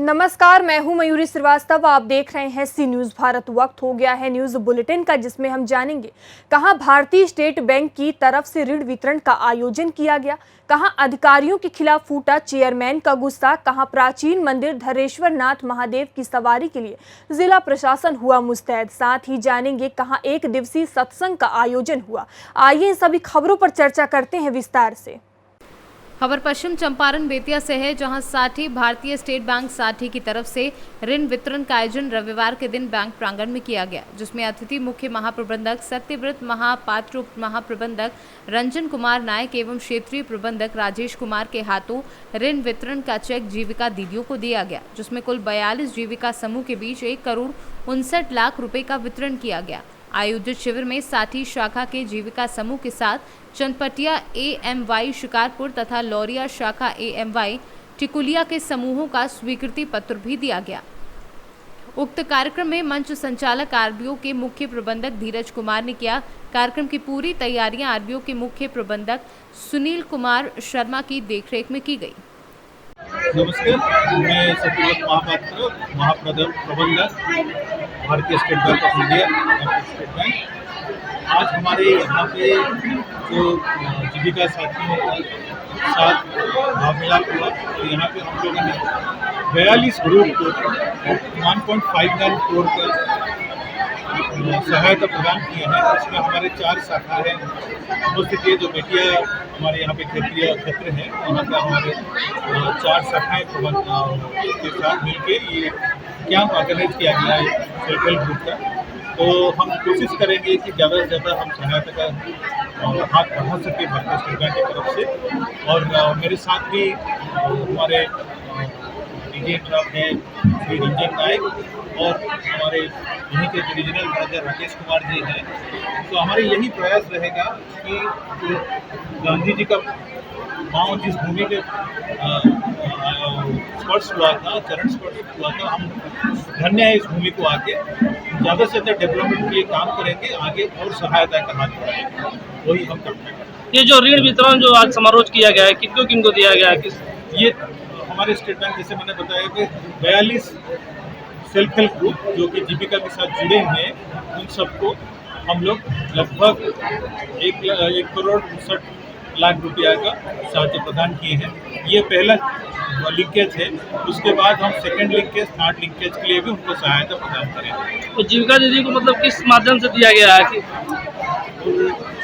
नमस्कार, मैं हूं मयूरी श्रीवास्तव। आप देख रहे हैं सी न्यूज भारत। वक्त हो गया है न्यूज बुलेटिन का, जिसमें हम जानेंगे कहां भारतीय स्टेट बैंक की तरफ से ऋण वितरण का आयोजन किया गया, कहां अधिकारियों के खिलाफ फूटा चेयरमैन का गुस्सा, कहां प्राचीन मंदिर धरेश्वर नाथ महादेव की सवारी के लिए जिला प्रशासन हुआ मुस्तैद। साथ ही जानेंगे कहां एक दिवसीय सत्संग का आयोजन हुआ। आइए इन सभी खबरों पर चर्चा करते हैं विस्तार से। खबर पश्चिम चंपारण बेतिया से है, जहां साठी भारतीय स्टेट बैंक साठी की तरफ से ऋण वितरण का आयोजन रविवार के दिन बैंक प्रांगण में किया गया, जिसमें अतिथि मुख्य महाप्रबंधक सत्यव्रत महापात्र, उप महाप्रबंधक रंजन कुमार नायक एवं क्षेत्रीय प्रबंधक राजेश कुमार के हाथों ऋण वितरण का चेक जीविका दीदियों को दिया गया, जिसमें कुल 42 जीविका समूह के बीच 1,59,00,000 रुपए का वितरण किया गया। आयोजित शिविर में साठी शाखा के जीविका समूह के साथ चनपटिया AMY शिकारपुर तथा लौरिया शाखा AMY टिकुलिया के समूहों का स्वीकृति पत्र भी दिया गया। उक्त कार्यक्रम में मंच संचालक RBO के मुख्य प्रबंधक धीरज कुमार ने किया। कार्यक्रम की पूरी तैयारियां RBO के मुख्य प्रबंधक सुनील कुमार शर्मा की देखरेख में की गई। नमस्कार, मैं सत्यव्रत महापात्र, महाप्रबंधक भारतीय state bank of India state bank. आज हमारे यहाँ पे जो जीविका साथियों के साथ भावमिलाप हुआ, तो यहाँ पे हम लोगों ने 42 ग्रुप को 1.59 करोड़ का सहायता प्रदान किए हैं। इसमें हमारे 4 शाखा हैं उपस्थित है, जो बेटिया हमारे यहाँ पे क्षेत्रीय क्षेत्र है, वहाँ का हमारे 4 शाखाएँ के साथ मिलकर ये कैंप ऑर्गेनाइज किया गया है सेल्फ हेल्प ग्रुप का। तो हम कोशिश करेंगे कि ज़्यादा से ज़्यादा हम सहायता का हाथ बढ़ा सके भारतीय स्टेट बैंक की तरफ से। और मेरे साथ भी हमारे डीजी हैं श्री रंजन नायक और हमारे यहीं के रीजनल मैनेजर राकेश कुमार जी हैं। तो हमारे यही प्रयास रहेगा कि गांधी जी का पाँव जिस भूमि के स्पर्श हुआ था, चरण स्पर्श हुआ था, हम धन्य है इस भूमि को आके ज़्यादा से ज़्यादा डेवलपमेंट के लिए काम करेंगे, आगे और सहायता का हाथ बढ़ाएंगे, वही हम करते हैं। ये जो ऋण वितरण जो आज समारोह किया गया है, किनको दिया गया है? ये हमारे स्टेट बैंक, जैसे मैंने बताया कि 42 सेल्फ हेल्प ग्रुप जो कि जीविका के साथ जुड़े हुए हैं, उन सबको हम लोग लगभग 1,59,00,000 रुपया का सहायता प्रदान किए हैं। ये पहला लिंकेज है, उसके बाद हम सेकंड लिंकेज, थर्ड लिंकेज के लिए भी उनको सहायता प्रदान करेंगे। तो जीविका दीदी को मतलब किस माध्यम से दिया गया है, कि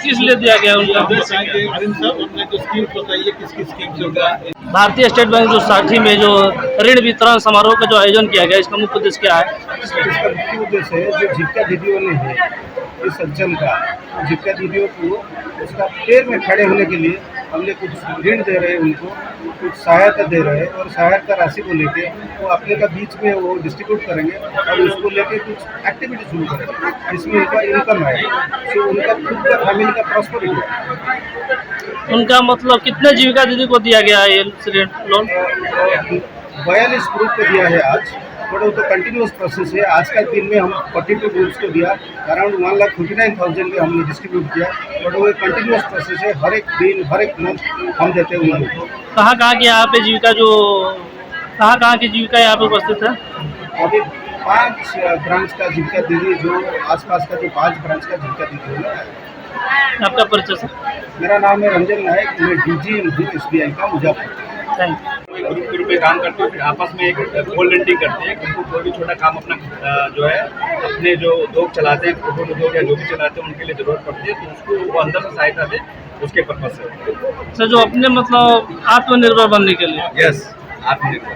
किस लिए दिया गया उनका? अरुण साहब, अपने को स्कीम बताइए, किसकी स्कीम से होगा? भारतीय स्टेट बैंक जो साठी में जो ऋण वितरण समारोह का जो आयोजन किया गया, इसका मुख्य उद्देश्य क्या है? इसका मुख्य उद्देश्य है जो जीविका दीदियों ने है इस अंचल का, जीविका दीदियों को उसका पैर में खड़े होने के लिए हमने कुछ ऋण दे रहे हैं, उनको कुछ सहायता दे रहे हैं, और सहायता राशि को लेके वो अपने का बीच में वो डिस्ट्रीब्यूट करेंगे और उसको लेके कुछ एक्टिविटी शुरू करेंगे, इसमें उनका इनकम है, तो उनका खुद का फैमिली का प्रॉस्पेरिटी है। उनका मतलब कितने जीविका दीदी को दिया गया है ये ऋण लोन? 42 ग्रुप को दिया है आज, बट वो तो कंटिन्यूस प्रोसेस है। आज का दिन में हम 42 ग्रुप्स को दिया, अराउंड 1,59,000 के हमने डिस्ट्रीब्यूट किया, बट वो एक कंटिन्यूस प्रोसेस है। हर एक दिन, हर एक मंथ हम देते हैं उन लोगों को। कहाँ की यहाँ पे जीविका कहाँ की जीविका यहाँ पे उपस्थित है? अभी 5 ब्रांच का जीविका दीदी, जो आसपास का जो 5 ब्रांच का जीविका दीदी है। आपका परिचय सर? मेरा नाम है रंजन नायक, मैं DG हूँ SBI का मुजफ्फरपुर। Thank you. ग्रुप में काम करते हैं, आपस में एक गोल्ड लेंडिंग करते हैं। उनको कोई भी छोटा काम अपना जो है अपने जो उद्योग चलाते हैं, छोटे उद्योग या जो भी चलाते हैं, उनके लिए जरूरत पड़ती है, तो उसको वो अंदर से सहायता दे, उसके पर्पज से। सर, जो अपने मतलब आत्मनिर्भर बनने के लिए? यस, आत्मनिर्भर।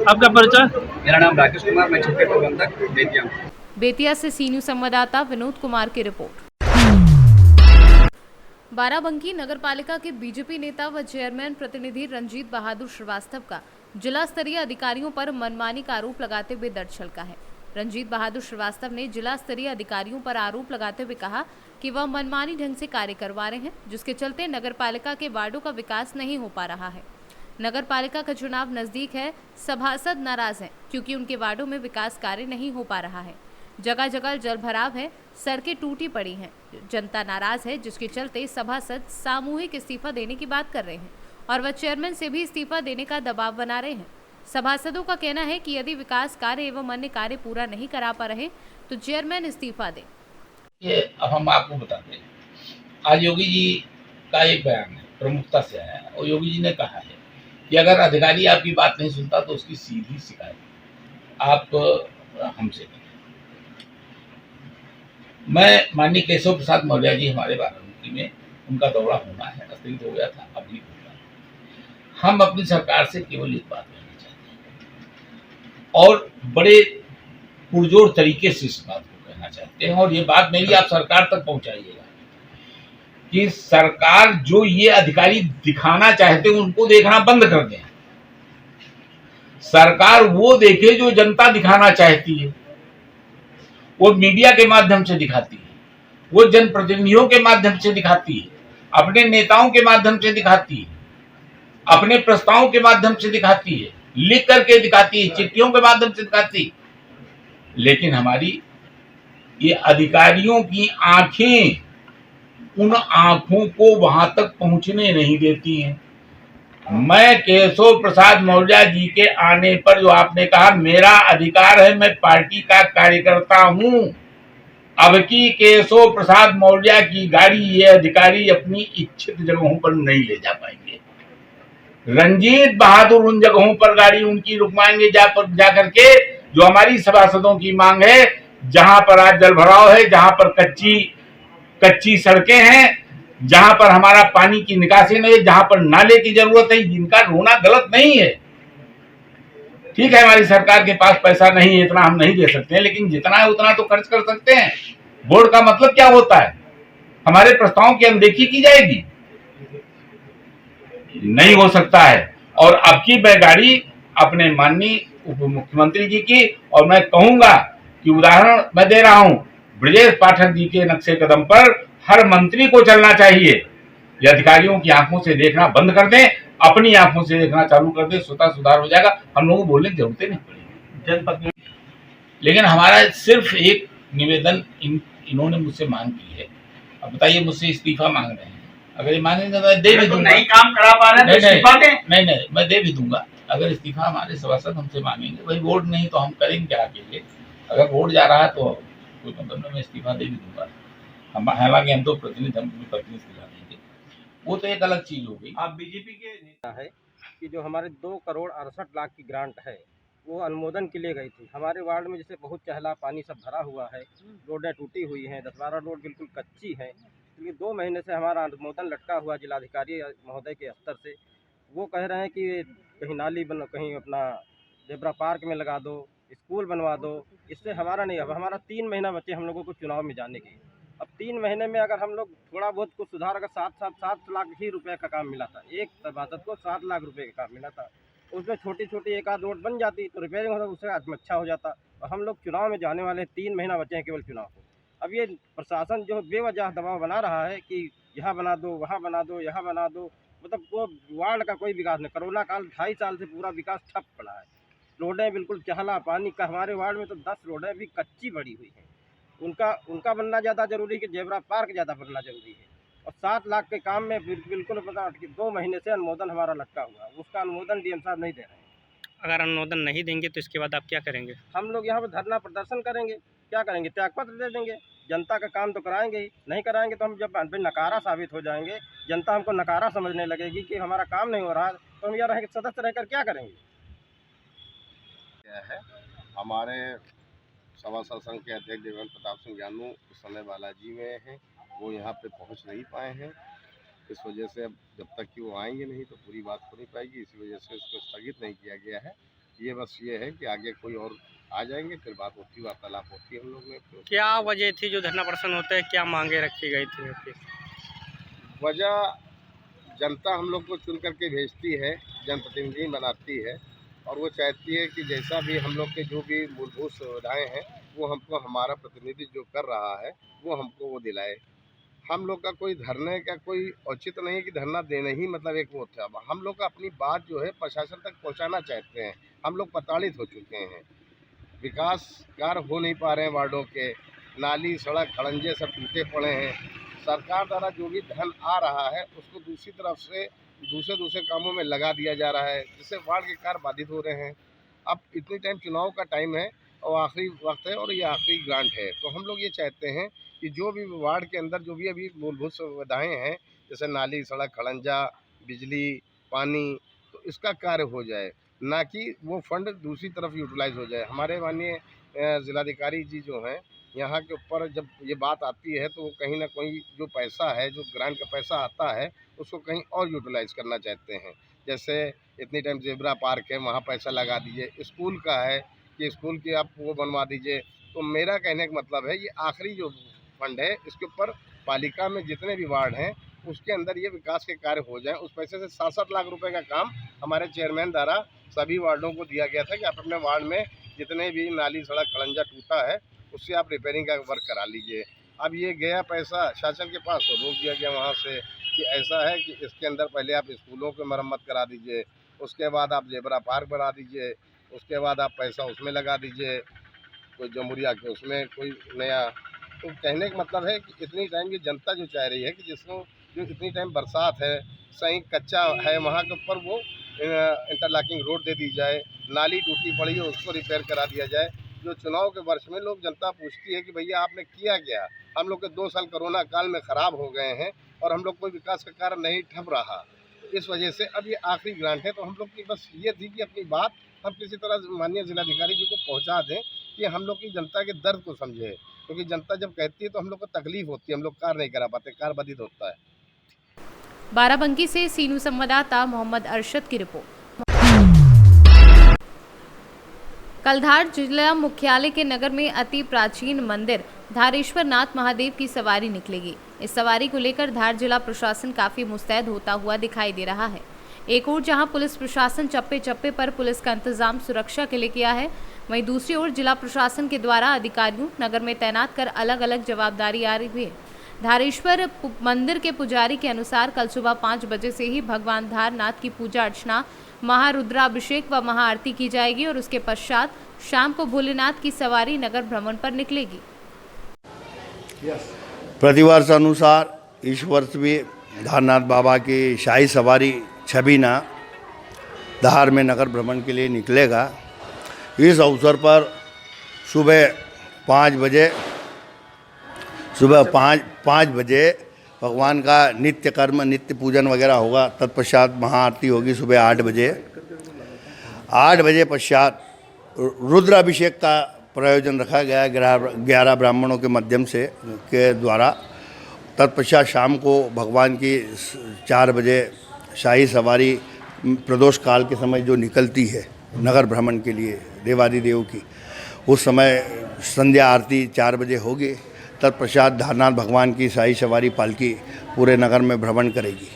आपका परिचय? मेरा नाम राकेश कुमार, मैं क्षेत्रीय प्रबंधक बेतिया हूँ। बेतिया से सी न्यूज संवाददाता विनोद कुमार की रिपोर्ट। बाराबंकी नगरपालिका के बीजेपी नेता व चेयरमैन प्रतिनिधि रंजीत बहादुर श्रीवास्तव का जिला स्तरीय अधिकारियों पर मनमानी का आरोप लगाते हुए दर्द छलका है। रंजीत बहादुर श्रीवास्तव ने जिला स्तरीय अधिकारियों पर आरोप लगाते हुए कहा कि वह मनमानी ढंग से कार्य करवा रहे हैं, जिसके चलते नगरपालिका के वार्डों का विकास नहीं हो पा रहा है। नगरपालिका का चुनाव नजदीक है, सभासद नाराज हैं क्योंकि उनके वार्डों में विकास कार्य नहीं हो पा रहा है। जगह जगह जल भराव है, सड़कें टूटी पड़ी हैं, जनता नाराज है, जिसके चलते सभासद सामूहिक इस्तीफा देने की बात कर रहे हैं और वह चेयरमैन से भी इस्तीफा देने का दबाव बना रहे हैं। सभासदों का कहना है कि यदि विकास कार्य एवं अन्य कार्य पूरा नहीं करा पा रहे तो चेयरमैन इस्तीफा दें। ये अब हम आपको बताते हैं, आज योगी जी का एक बयान है, प्रमुखता से आया है, और योगी जी ने कहा है कि अगर अधिकारी आपकी बात नहीं सुनता तो उसकी सीधी शिकायत आप हमसे करें। मैं माननीय केशव प्रसाद मौर्य जी हमारे बाराबंकी में उनका दौरा होना है, स्थगित हो गया था, अभी होगा। हम अपनी सरकार से केवल एक बात कहना चाहते हैं और बड़े पुरजोर तरीके से इस बात को कहना चाहते हैं, और ये बात मेरी आप सरकार तक पहुंचाइएगा कि सरकार जो ये अधिकारी दिखाना चाहते हैं उनको देखना बंद कर दें। सरकार वो देखे जो जनता दिखाना चाहती है, वो मीडिया के माध्यम से दिखाती है, वो जनप्रतिनिधियों के माध्यम से दिखाती है, अपने नेताओं के माध्यम से दिखाती है, अपने प्रस्तावों के माध्यम से दिखाती है, लिख करके दिखाती है, चिट्ठियों के माध्यम से दिखाती है। लेकिन हमारी ये अधिकारियों की आंखें उन आंखों को वहां तक पहुंचने नहीं देती हैं। मैं केशव प्रसाद मौर्य जी के आने पर जो आपने कहा मेरा अधिकार है, मैं पार्टी का कार्यकर्ता हूं, अब की केशव प्रसाद मौर्य की गाड़ी ये अधिकारी अपनी इच्छित जगहों पर नहीं ले जा पाएंगे। रंजीत बहादुर उन जगहों पर गाड़ी उनकी रुकवाएंगे जा करके जो हमारी सभासदों की मांग है, जहां पर आज जल भराव है, जहां पर कच्ची सड़कें हैं, जहां पर हमारा पानी की निकासी नहीं है, जहां पर नाले की जरूरत है। इनका रोना गलत नहीं है। ठीक है, हमारी सरकार के पास पैसा नहीं है, इतना हम नहीं दे सकते हैं, लेकिन जितना है उतना तो खर्च कर सकते हैं। बोर्ड का मतलब क्या होता है? हमारे प्रस्तावों की अनदेखी की जाएगी? नहीं हो सकता है। और अब की मैं गाड़ी अपने माननीय उप मुख्यमंत्री जी की, और मैं कहूंगा कि उदाहरण मैं दे रहा हूं, ब्रजेश पाठक जी के नक्शे कदम पर हर मंत्री को चलना चाहिए। ये अधिकारियों की आंखों से देखना बंद कर दें, अपनी आंखों से देखना चालू कर दें, स्वतः सुधार हो जाएगा। हम लोगों को बोलने की जरूरत नहीं पड़ेगी। जनपद लेकिन हमारा सिर्फ एक निवेदन इन्होंने मुझसे मांग की है। अब बताइए, मुझसे इस्तीफा मांग रहे हैं, अगर ये मांगेंगे तो दे भी दूंगा। नहीं काम करा पा रहे हैं तो इस्तीफा दें। नहीं, मैं दे भी दूंगा। अगर इस्तीफा हमारे सभासद हमसे मांगेंगे, भाई वोट नहीं तो हम करेंगे क्या अकेले? अगर वोट जा रहा है तो कोई मतलब नहीं, मैं इस्तीफा दे भी दूंगा। हम हालांकि हम तो प्रतिनिधि, हम पत्नी इस्तीफा देंगे, वो तो एक अलग चीज हो गई। आप बीजेपी के नेता है कि जो हमारे 2,68,00,000 की ग्रांट है वो अनुमोदन के लिए गई थी। हमारे वार्ड में जैसे बहुत चहला पानी सब भरा हुआ है, रोडें टूटी हुई हैं, 10-12 रोड बिल्कुल कच्ची हैं। क्योंकि 2 महीने से हमारा अनुमोदन लटका हुआ जिलाधिकारी महोदय के स्तर से। वो कह रहे हैं कि कहीं नाली बन, कहीं अपना जेब्रा पार्क में लगा दो, स्कूल बनवा दो। इससे हमारा नहीं, अब हमारा 3 महीना बचे हम लोगों को चुनाव में जाने के। अब 3 महीने में अगर हम लोग थोड़ा बहुत कुछ सुधार, अगर 7 लाख ही रुपए का काम मिला था, एक सभासद को 7 लाख रुपए का काम मिला था, उसमें छोटी एक आध रोड बन जाती तो रिपेयरिंग होता, उससे अच्छा हो जाता। और हम लोग चुनाव में जाने वाले 3 महीना बचे हैं केवल चुनाव को। अब ये प्रशासन जो बेवजह दबाव बना रहा है कि यहाँ बना दो, वहाँ बना दो, यहाँ बना दो, मतलब वो वार्ड का कोई विकास नहीं। कोरोना काल 2.5 साल से पूरा विकास ठप पड़ा है। रोडें बिल्कुल चहला पानी का, हमारे वार्ड में तो 10 रोडें भी कच्ची पड़ी हुई हैं। उनका बनना ज़्यादा जरूरी है कि जेब्रा पार्क ज़्यादा बनना जरूरी है। और 7 लाख के काम में बिल्कुल मतलब 2 महीने से अनुमोदन हमारा लटका हुआ है, उसका अनुमोदन डीएम साहब नहीं दे रहे हैं। अगर अनुमोदन नहीं देंगे तो इसके बाद आप क्या करेंगे? हम लोग यहाँ पर धरना प्रदर्शन करेंगे। क्या करेंगे? त्यागपत्र दे देंगे। जनता का काम तो कराएंगे ही, नहीं कराएंगे तो हम जब नकारा साबित हो जाएंगे, जनता हमको नकारा समझने लगेगी कि हमारा काम नहीं हो रहा, तो हम यहाँ सदस्य रहकर क्या करेंगे? क्या है, हमारे सभासद संघ के अध्यक्ष देवेंद्र प्रताप सिंह जानू इस समय बालाजी में हैं, वो यहाँ पे पहुँच नहीं पाए हैं। इस वजह से अब जब तक कि वो आएंगे नहीं तो पूरी बात हो नहीं पाएगी, इसी वजह से उसको स्थगित नहीं किया गया है। ये बस ये है कि आगे कोई और आ जाएंगे, फिर बात होती, वार्तालाप होती है हम लोग में। क्या वजह थी जो धरना प्रदर्शन होता है, क्या मांगे रखी गई थी? वजह जनता हम लोग को चुन करके भेजती है, जनप्रतिनिधि बनाती है, और वो चाहती है कि जैसा भी हम लोग के जो भी मूलभूत सुविधाएँ हैं वो हमको हमारा प्रतिनिधि जो कर रहा है वो हमको वो दिलाए। हम लोग का कोई धरने का कोई औचित्य नहीं कि धरना देना ही मतलब एक वो था। हम लोग का अपनी बात जो है प्रशासन तक पहुंचाना चाहते हैं। हम लोग प्रताड़ित हो चुके हैं, विकास कार्य हो नहीं पा रहे हैं, वार्डों के नाली सड़क खड़ंजे सब टूटे पड़े हैं। सरकार द्वारा जो भी धन आ रहा है उसको दूसरी तरफ से दूसरे कामों में लगा दिया जा रहा है, जिससे वार्ड के कार्य बाधित हो रहे हैं। अब इतनी टाइम चुनाव का टाइम है और आखिरी वक्त है और ये आखिरी ग्रांट है, तो हम लोग ये चाहते हैं कि जो भी वार्ड के अंदर जो भी अभी मूलभूत सुविधाएँ हैं, जैसे नाली, सड़क, खड़ंजा, बिजली, पानी, तो इसका कार्य हो जाए, ना कि वो फंड दूसरी तरफ यूटिलाइज हो जाए। हमारे माननीय जिलाधिकारी जी जो हैं, यहाँ के ऊपर जब ये बात आती है तो वो कहीं ना कहीं जो पैसा है, जो ग्रांट का पैसा आता है, उसको कहीं और यूटिलाइज करना चाहते हैं। जैसे इतनी टाइम जेब्रा पार्क है, वहाँ पैसा लगा दीजिए, स्कूल का है कि स्कूल की आप वो बनवा दीजिए। तो मेरा कहने का मतलब है ये आखिरी जो फंड है, इसके ऊपर पालिका में जितने भी वार्ड हैं उसके अंदर ये विकास के कार्य हो जाएं। उस पैसे से 67 लाख रुपए का काम हमारे चेयरमैन द्वारा सभी वार्डों को दिया गया था कि आप अपने वार्ड में जितने भी नाली, सड़क, खड़ंजा टूटा है उससे आप रिपेयरिंग का वर्क करा लीजिए। अब ये गया पैसा शासन के पास तो रोक दिया गया वहाँ से कि ऐसा है कि इसके अंदर पहले आप स्कूलों की मरम्मत करा दीजिए, उसके बाद आप जेबरा पार्क बना दीजिए, उसके बाद आप पैसा उसमें लगा दीजिए, कोई जमुरिया के उसमें कोई नया। तो कहने का मतलब है कि इतनी टाइम की जनता जो चाह रही है कि जिसको जो इतनी टाइम बरसात है, सही कच्चा है, वहाँ के ऊपर वो इंटरलॉकिंग रोड दे दी जाए, नाली टूटी पड़ी है उसको रिपेयर करा दिया जाए। जो चुनाव के वर्ष में लोग जनता पूछती है कि भैया आपने किया क्या, हम लोग के 2 साल कोरोना काल में ख़राब हो गए हैं और हम लोग कोई विकास का कार्य नहीं ठप रहा, इस वजह से अब ये आखिरी ग्रांट है। तो हम लोग की बस ये थी कि अपनी बात हम किसी तरह माननीय जिलाधिकारी जी को पहुंचा दें कि हम लोग की जनता के दर्द को समझे, क्योंकि जनता जब कहती है तो हम लोग को तकलीफ होती है, हम लोग कार्य नहीं करा पाते, कार्य बाधित होता है। बाराबंकी से सीनू संवाददाता मोहम्मद अरशद की रिपोर्ट। कलधार जिला मुख्यालय के नगर में अति प्राचीन मंदिर धारेश्वर नाथ महादेव की सवारी निकलेगी। इस सवारी को लेकर धार जिला प्रशासन काफी मुस्तैद होता हुआ दिखाई दे रहा है। एक ओर जहां पुलिस प्रशासन चप्पे चप्पे पर पुलिस का इंतजाम सुरक्षा के लिए किया है, वहीं दूसरी ओर जिला प्रशासन के द्वारा अधिकारियों नगर में तैनात कर अलग अलग जवाबदारी आ रही है। धारेश्वर मंदिर के पुजारी के अनुसार कल सुबह 5 बजे से ही भगवान धारनाथ की पूजा अर्चना, महारुद्राभिषेक व महाआरती की जाएगी और उसके पश्चात शाम को भोलेनाथ की सवारी नगर भ्रमण पर निकलेगी। प्रतिवर्ष अनुसार इस वर्ष भी धारनाथ बाबा की शाही सवारी 26 धार में नगर भ्रमण के लिए निकलेगा। इस अवसर पर सुबह 5 बजे भगवान का नित्य कर्म, नित्य पूजन वगैरह होगा। तत्पश्चात महाआरती होगी सुबह 8 बजे। 8 बजे पश्चात रुद्राभिषेक का प्रयोजन रखा गया है 11 ब्राह्मणों के माध्यम से के द्वारा। तत्पश्चात शाम को भगवान की 4 बजे शाही सवारी प्रदोष काल के समय जो निकलती है नगर भ्रमण के लिए देवादिदेव की, उस समय संध्या आरती 4 बजे होगी। तत्पश्चात धारनाथ भगवान की शाही सवारी पालकी पूरे नगर में भ्रमण करेगी।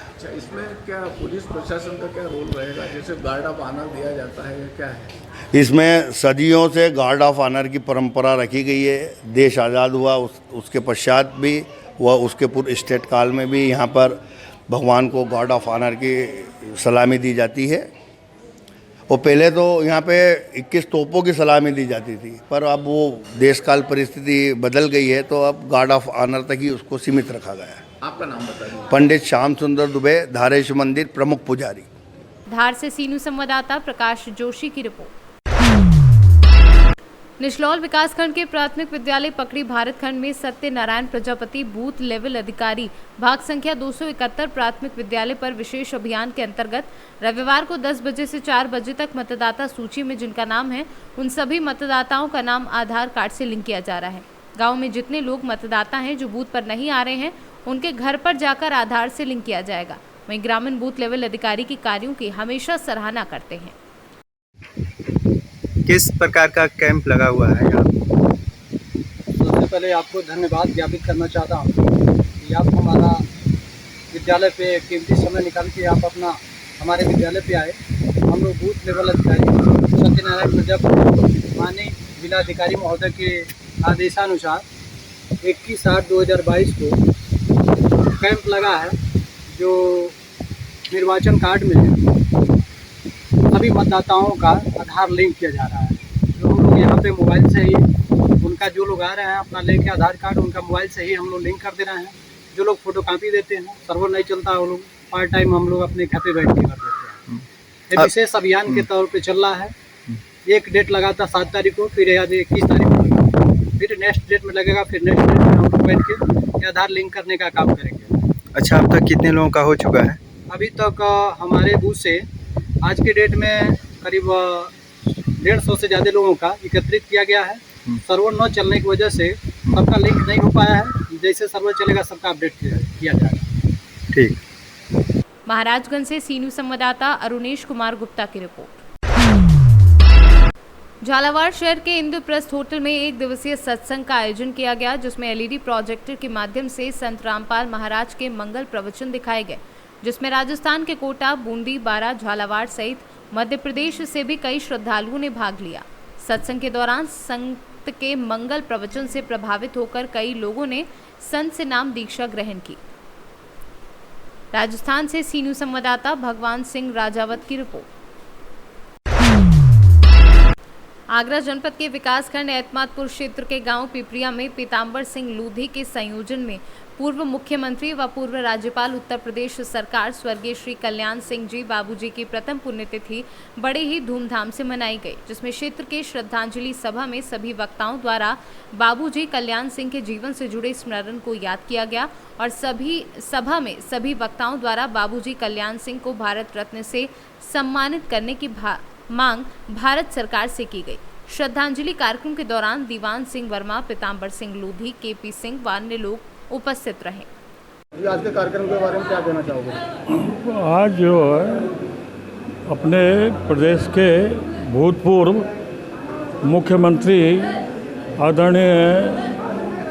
अच्छा, इसमें क्या पुलिस प्रशासन का क्या रोल रहेगा? जैसे गार्ड ऑफ ऑनर दिया जाता है, क्या है इसमें? सदियों से गार्ड ऑफ ऑनर की परंपरा रखी गई है। देश आज़ाद हुआ उसके पश्चात भी वह उसके पूर्व स्टेट काल में भी यहाँ पर भगवान को गार्ड ऑफ ऑनर की सलामी दी जाती है। और पहले तो यहाँ पे 21 तोपों की सलामी दी जाती थी, पर अब वो देश काल परिस्थिति बदल गई है तो अब गार्ड ऑफ ऑनर तक ही उसको सीमित रखा गया है। आपका नाम बताइए। पंडित श्याम सुंदर दुबे, धारेश्वर मंदिर प्रमुख पुजारी। धार से सीनू संवाददाता प्रकाश जोशी की रिपोर्ट। निचलौल विकासखंड के प्राथमिक विद्यालय पकड़ी भारतखंड में सत्यनारायण प्रजापति बूथ लेवल अधिकारी भाग संख्या 271 प्राथमिक विद्यालय पर विशेष अभियान के अंतर्गत रविवार को 10 बजे से 4 बजे तक मतदाता सूची में जिनका नाम है उन सभी मतदाताओं का नाम आधार कार्ड से लिंक किया जा रहा है। गाँव में जितने लोग मतदाता हैं जो बूथ पर नहीं आ रहे हैं उनके घर पर जाकर आधार से लिंक किया जाएगा। वहीं ग्रामीण बूथ लेवल अधिकारी के कार्यों की हमेशा सराहना करते हैं। किस प्रकार का कैंप लगा हुआ है यहाँ? सबसे पहले आपको धन्यवाद ज्ञापित करना चाहता हूँ कि आप हमारा विद्यालय पे कीमती समय निकाल के आप अपना हमारे विद्यालय पे आए। हम लोग बूथ लेवल अधिकारी सत्यनारायण प्रजापति माननीय जिलाधिकारी महोदय के आदेशानुसार 21/8/2022 को कैंप लगा है, जो निर्वाचन कार्ड में है। सभी मतदाताओं का आधार लिंक किया जा रहा है। जो हम लोग यहाँ पे मोबाइल से ही उनका जो लोग आ रहे हैं अपना लेके आधार कार्ड उनका मोबाइल से ही हम लोग लिंक कर दे रहे हैं। जो लोग फोटो कॉपी देते हैं, सर्वर नहीं चलता, वो लोग पार्ट टाइम हम लोग अपने घर पे बैठ के कर देते हैं। ये विशेष अभियान के तौर पे चल रहा है। एक डेट लगा था 7 तारीख को, फिर आज 21 तारीख को लगा, फिर नेक्स्ट डेट में लगेगा, फिर नेक्स्ट डेट में हम लोग बैठ के आधार लिंक करने का काम करेंगे। अच्छा, अब तक कितने लोगों का हो चुका है? अभी तक हमारे बूथ से आज के डेट में करीब 150 से ज़्यादा लोगों का एकत्रित किया गया है। सर्वर न चलने की वजह से सबका लिंक नहीं हो पाया है। जैसे सर्वर चलेगा सबका अपडेट किया जाएगा। ठीक। महाराजगंज से सी न्यूज़ संवाददाता अरुणेश कुमार गुप्ता की रिपोर्ट। झालावाड़ शहर के इंद्रप्रस्थ होटल में 1 दिवसीय सत्संग का आयोजन किया गया, जिसमें एलईडी प्रोजेक्टर के माध्यम से संत रामपाल महाराज के मंगल प्रवचन दिखाए गए, जिसमें राजस्थान के कोटा, बूंदी, बारां, झालावाड़ सहित मध्य प्रदेश से भी कई श्रद्धालुओं ने भाग लिया। सत्संग के दौरान संत के मंगल प्रवचन से प्रभावित होकर कई लोगों ने संत से नाम दीक्षा ग्रहण की। राजस्थान से सी न्यूज़ संवाददाता भगवान सिंह राजावत की रिपोर्ट। आगरा जनपद के विकासखंड एतमादपुर क्षेत्र के गांव पिपरिया में पीताम्बर सिंह लोधी के संयोजन में पूर्व मुख्यमंत्री व पूर्व राज्यपाल उत्तर प्रदेश सरकार स्वर्गीय श्री कल्याण सिंह जी बाबूजी की प्रथम पुण्यतिथि बड़े ही धूमधाम से मनाई गई, जिसमें क्षेत्र के श्रद्धांजलि सभा में सभी वक्ताओं द्वारा बाबूजी कल्याण सिंह के जीवन से जुड़े स्मरण को याद किया गया और सभी सभा में सभी वक्ताओं द्वारा बाबूजी कल्याण सिंह को भारत रत्न से सम्मानित करने की मांग भारत सरकार से की गई। श्रद्धांजलि कार्यक्रम के दौरान दीवान सिंह वर्मा, पीताम्बर सिंह लोधी, केपी सिंह व अन्य लोग उपस्थित रहे। आज के कार्यक्रम के बारे में क्या कहना चाहोगे? आज जो है अपने प्रदेश के भूतपूर्व मुख्यमंत्री आदरणीय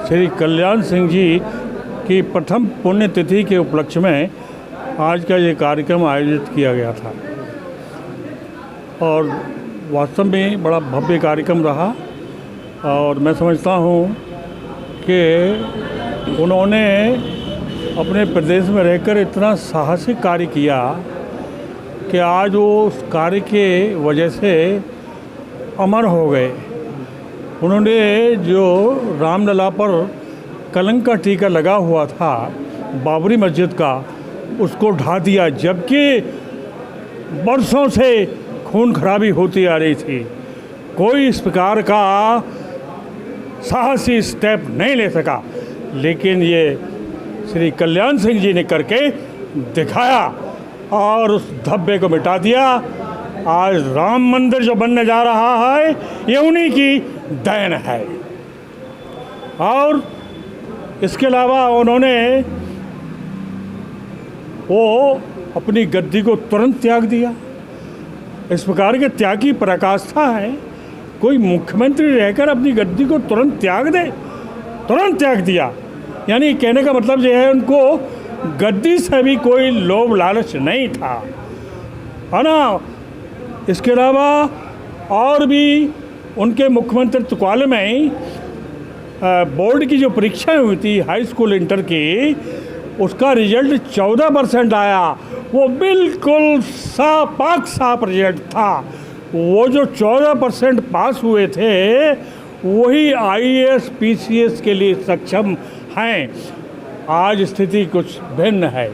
श्री कल्याण सिंह जी की प्रथम पुण्यतिथि के उपलक्ष्य में आज का ये कार्यक्रम आयोजित किया गया था और वास्तव में बड़ा भव्य कार्यक्रम रहा। और मैं समझता हूँ कि उन्होंने अपने प्रदेश में रहकर इतना साहसिक कार्य किया कि आज वो उस कार्य के वजह से अमर हो गए। उन्होंने जो रामलला पर कलंक का टीका लगा हुआ था बाबरी मस्जिद का, उसको ढा दिया, जबकि बरसों से खून खराबी होती आ रही थी। कोई इस प्रकार का साहसी स्टेप नहीं ले सका, लेकिन ये श्री कल्याण सिंह जी ने करके दिखाया और उस धब्बे को मिटा दिया। आज राम मंदिर जो बनने जा रहा है ये उन्हीं की देन है। और इसके अलावा उन्होंने वो अपनी गद्दी को तुरंत त्याग दिया। इस प्रकार के त्याग की पराकाष्ठा है। कोई मुख्यमंत्री रहकर अपनी गद्दी को तुरंत त्याग दे, तुरंत त्याग दिया। यानी कहने का मतलब ये है उनको गद्दी से भी कोई लोभ लालच नहीं था, है ना। इसके अलावा और भी उनके मुख्यमंत्रित्व काल में बोर्ड की जो परीक्षाएं हुई थी हाई स्कूल इंटर की, उसका रिजल्ट 14% आया। वो बिल्कुल पाक साफ रिजल्ट था। वो जो 14% पास हुए थे वही IAS PCS के लिए सक्षम हैं। आज स्थिति कुछ भिन्न है,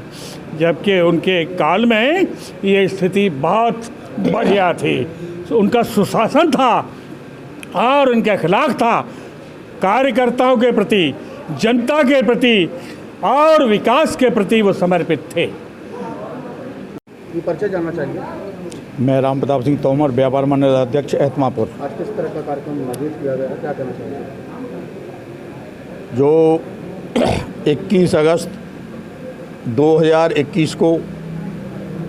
जबकि उनके काल में ये स्थिति बहुत बढ़िया थी। उनका सुशासन था और उनके अखलाक था, कार्यकर्ताओं के प्रति, जनता के प्रति और विकास के प्रति वो समर्पित थे। ये परिचय जानना चाहिए। मैं राम प्रताप सिंह तोमर, व्यापार मंडल अध्यक्ष एतमापुर। आज किस तरह का कार्यक्रम आयोजित किया गया है, क्या कहना चाहिए? जो 21 अगस्त 2021 को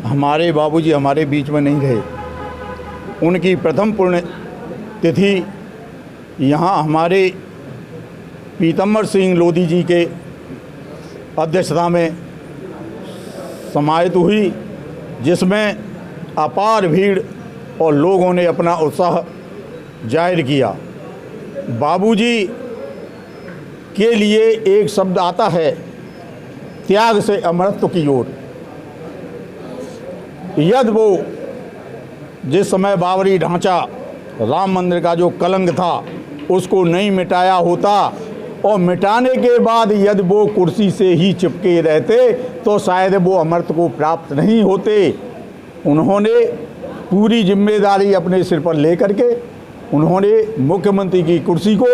हमारे बाबूजी हमारे बीच में नहीं रहे, उनकी प्रथम पुण्य तिथि यहाँ हमारे पीताम्बर सिंह लोधी जी के अध्यक्षता में समाहित हुई, जिसमें अपार भीड़ और लोगों ने अपना उत्साह जाहिर किया। बाबूजी के लिए एक शब्द आता है, त्याग से अमरत्व की ओर। यदि वो जिस समय बाबरी ढांचा राम मंदिर का जो कलंक था उसको नहीं मिटाया होता और मिटाने के बाद यदि वो कुर्सी से ही चिपके रहते तो शायद वो अमरत्व को प्राप्त नहीं होते। उन्होंने पूरी जिम्मेदारी अपने सिर पर लेकर के उन्होंने मुख्यमंत्री की कुर्सी को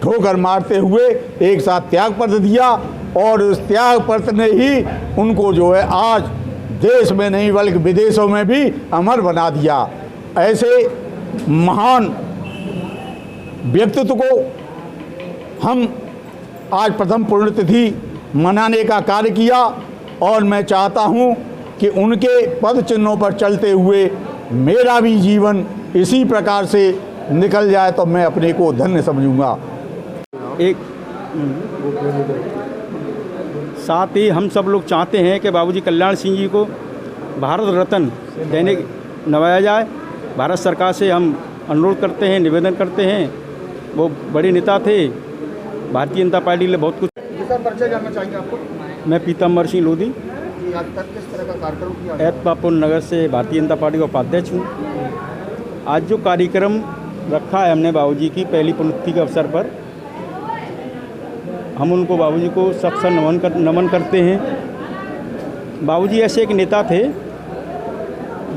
ठोकर मारते हुए एक साथ त्यागपत्र दिया और उस त्यागपत्र ने ही उनको जो है आज देश में नहीं बल्कि विदेशों में भी अमर बना दिया। ऐसे महान व्यक्तित्व को हम आज प्रथम पुण्यतिथि मनाने का कार्य किया और मैं चाहता हूं कि उनके पद चिन्हों पर चलते हुए मेरा भी जीवन इसी प्रकार से निकल जाए तो मैं अपने को धन्य समझूंगा। साथ ही हम सब लोग चाहते हैं कि बाबूजी कल्याण सिंह जी को भारत रत्न देने नवाया जाए। भारत सरकार से हम अनुरोध करते हैं, निवेदन करते हैं। वो बड़े नेता थे, भारतीय जनता पार्टी के लिए बहुत कुछ। परिचय जानना चाहेंगे आपको? मैं पीताम्बर सिंह लोधी, आज तक किस तरह का कार्यक्रम किया? ऐतपापुर नगर से भारतीय जनता पार्टी का उपाध्यक्ष हूँ। आज जो कार्यक्रम रखा है हमने बाबूजी की पहली पुण्यतिथि के अवसर पर, हम उनको बाबूजी को सबसे नमन करते हैं। बाबूजी ऐसे एक नेता थे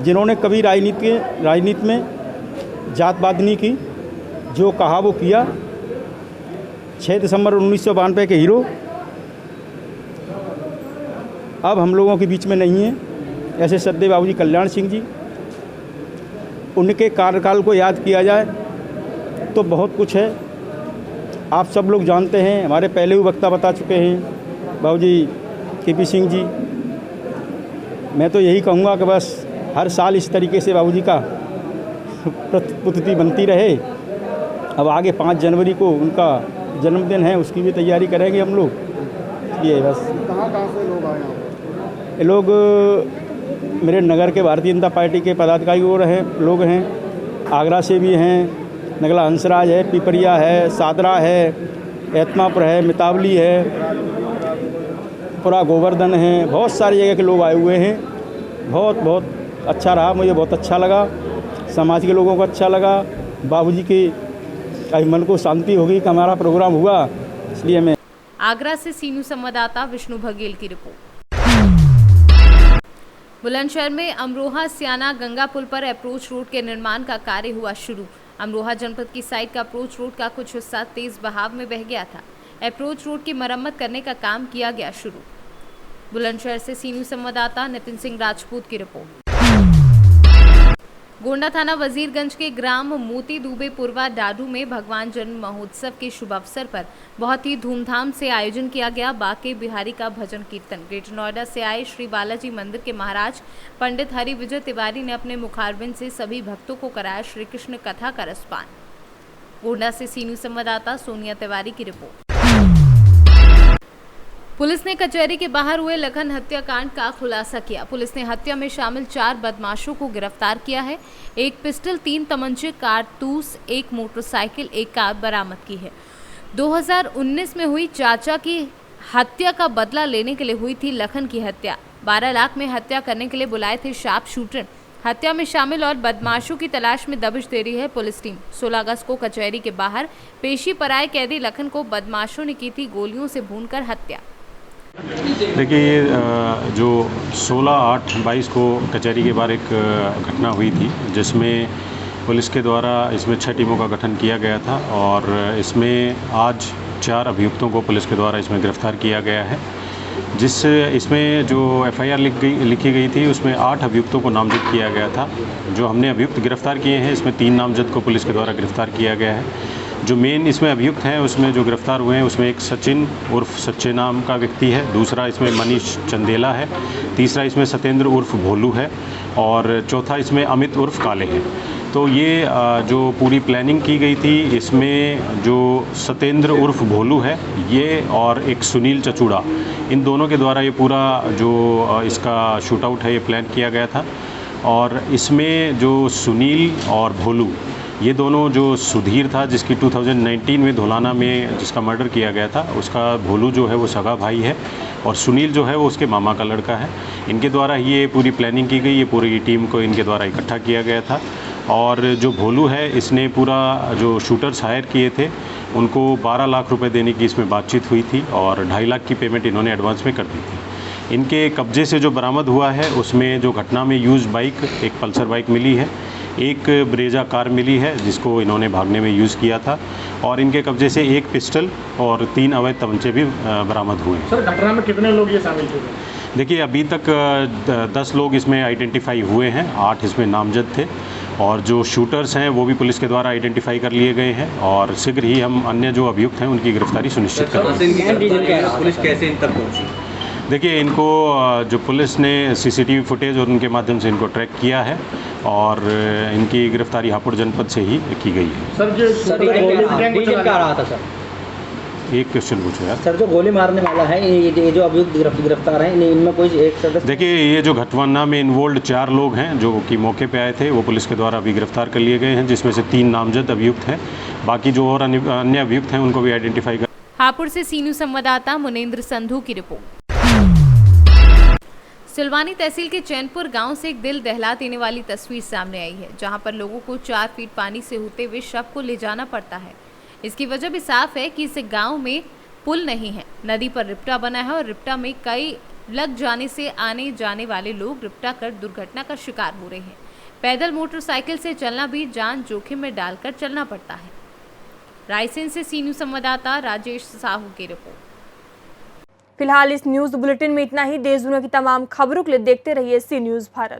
जिन्होंने कभी राजनीति में जातवाद नहीं की। जो कहा वो किया। 6 दिसंबर 1992 के हीरो अब हम लोगों के बीच में नहीं है। ऐसे सदैव बाबूजी कल्याण सिंह जी, उनके कार्यकाल को याद किया जाए तो बहुत कुछ है। आप सब लोग जानते हैं, हमारे पहले भी वक्ता बता चुके हैं बाबूजी केपी सिंह जी। मैं तो यही कहूँगा कि बस हर साल इस तरीके से बाबूजी का पुण्यतिथि बनती रहे। अब आगे 5 जनवरी को उनका जन्मदिन है, उसकी भी तैयारी करेंगे हम लोग। ये बस। कहाँ से लोग आए हैं? ये लोग मेरे नगर के भारतीय जनता पार्टी के पदाधिकारी लोग हैं। आगरा से भी हैं, नगला हंसराज है, पिपरिया है, सादरा है, ऐतमापुर है, मितावली है, पूरा गोवर्धन है। बहुत सारी जगह के लोग आए हुए हैं। बहुत अच्छा रहा, मुझे बहुत अच्छा लगा। समाज के लोगों को अच्छा लगा। बाबूजी के मन को शांति होगी कि हमारा प्रोग्राम हुआ, इसलिए मैं। आगरा से सीनू संवाददाता विष्णु बघेल की रिपोर्ट। बुलंदशहर में अमरोहा सियाना गंगा पुल पर अप्रोच रोड के निर्माण का कार्य हुआ शुरू। अमरोहा जनपद की साइड का अप्रोच रोड का कुछ हिस्सा तेज बहाव में बह गया था। अप्रोच रोड की मरम्मत करने का काम किया गया शुरू। बुलंदशहर से सीनू संवाददाता नितिन सिंह राजपूत की रिपोर्ट। गोंडा थाना वजीरगंज के ग्राम मोती दुबे पुरवा डाडू में भगवान जन्म महोत्सव के शुभ अवसर पर बहुत ही धूमधाम से आयोजन किया गया। बाके बिहारी का भजन कीर्तन। ग्रेटर नोएडा से आए श्री बालाजी मंदिर के महाराज पंडित हरि विजय तिवारी ने अपने मुखारबिंद से सभी भक्तों को कराया श्री कृष्ण कथा का रसपान। गोंडा से सीनू संवाददाता सोनिया तिवारी की रिपोर्ट। पुलिस ने कचहरी के बाहर हुए लखन हत्याकांड का खुलासा किया। पुलिस ने हत्या में शामिल 4 बदमाशों को गिरफ्तार किया है। 1 पिस्टल, 3 तमंचे, कारतूस, 1 मोटरसाइकिल, 1 कार बरामद की है। 2019 में हुई चाचा की हत्या का बदला लेने के लिए हुई थी लखन की हत्या। 12 लाख में हत्या करने के लिए बुलाए थे शार्प शूटर। हत्या में शामिल और बदमाशों की तलाश में दबिश दे रही है पुलिस टीम। 16 अगस्त को कचहरी के बाहर पेशी पर आए कैदी लखन को बदमाशों ने की थी गोलियों से भूनकर हत्या। देखिए, ये जो 16/8/22 को कचहरी के बाहर एक घटना हुई थी, जिसमें पुलिस के द्वारा इसमें 6 टीमों का गठन किया गया था और इसमें आज 4 अभियुक्तों को पुलिस के द्वारा इसमें गिरफ्तार किया गया है। इसमें जो FIR लिखी गई थी उसमें 8 अभियुक्तों को नामजद किया गया था। जो हमने अभियुक्त गिरफ्तार किए हैं, इसमें 3 नामजद को पुलिस के द्वारा गिरफ्तार किया गया है। जो मेन इसमें अभियुक्त हैं उसमें जो गिरफ्तार हुए हैं उसमें एक सचिन उर्फ सच्चे नाम का व्यक्ति है, दूसरा इसमें मनीष चंदेला है, तीसरा इसमें सत्येंद्र उर्फ भोलू है और चौथा इसमें अमित उर्फ काले है। तो ये जो पूरी प्लानिंग की गई थी, इसमें जो सत्येंद्र उर्फ भोलू है ये और एक सुनील चचूड़ा, इन दोनों के द्वारा ये पूरा जो इसका शूट आउट है ये प्लान किया गया था। और इसमें जो सुनील और भोलू, ये दोनों, जो सुधीर था जिसकी 2019 में धोलाना में जिसका मर्डर किया गया था, उसका भोलू जो है वो सगा भाई है और सुनील जो है वो उसके मामा का लड़का है। इनके द्वारा ये पूरी प्लानिंग की गई, ये पूरी टीम को इनके द्वारा इकट्ठा किया गया था। और जो भोलू है, इसने पूरा जो शूटर्स हायर किए थे उनको 12 लाख रुपए देने की इसमें बातचीत हुई थी और 2.5 लाख की पेमेंट इन्होंने एडवांस में कर दी थी। इनके कब्जे से जो बरामद हुआ है उसमें जो घटना में यूज़ बाइक, एक पल्सर बाइक मिली है, एक ब्रेजा कार मिली है जिसको इन्होंने भागने में यूज़ किया था, और इनके कब्जे से एक पिस्टल और 3 अवैध तमंचे भी बरामद हुए। सर घटना में कितने लोग ये शामिल थे? देखिए अभी तक 10 लोग इसमें आइडेंटिफाई हुए हैं, 8 इसमें नामजद थे, और जो शूटर्स हैं वो भी पुलिस के द्वारा आइडेंटिफाई कर लिए गए हैं, और शीघ्र ही हम अन्य जो अभियुक्त हैं उनकी गिरफ्तारी सुनिश्चित करेंगे। पुलिस कैसे इन तक पहुंची? देखिए इनको जो पुलिस ने सीसीटीवी फुटेज और उनके माध्यम से इनको ट्रैक किया है, और इनकी गिरफ्तारी हापुड़ जनपद से ही की गई है। सर जो रहा था सर, एक क्वेश्चन पूछो यार। सर जो गोली मारने वाला है, ये जो अभियुक्त गिरफ्तार हैं, इनमें कोई एक सदस्य? देखिए ये जो घटना में इन्वॉल्व 4 लोग हैं जो कि मौके पे आए थे, वो पुलिस के द्वारा अभी गिरफ्तार कर लिए गए हैं, जिसमें से 3 नामजद अभियुक्त हैं। बाकी जो और अन्य अभियुक्त हैं उनको भी आइडेंटिफाई कर। हापुड़ से सीनू संवाददाता मुनेंद्र संधू की रिपोर्ट। सिलवानी तहसील के चैनपुर गांव से एक दिल दहला देने वाली तस्वीर सामने आई है, जहां पर लोगों को 4 फीट पानी से होते हुए शव को ले जाना पड़ता है। इसकी वजह भी साफ है कि इस गांव में पुल नहीं है, नदी पर रिप्टा बना है, और रिप्टा में कई लग जाने से आने जाने वाले लोग रिप्टा कर दुर्घटना का शिकार हो रहे हैं। पैदल मोटरसाइकिल से चलना भी जान जोखिम में डालकर चलना पड़ता है। रायसेन से सीनू संवाददाता राजेश साहू की रिपोर्ट। फिलहाल इस न्यूज बुलेटिन में इतना ही। देश दुनिया की तमाम खबरों के लिए देखते रहिए सी न्यूज भारत।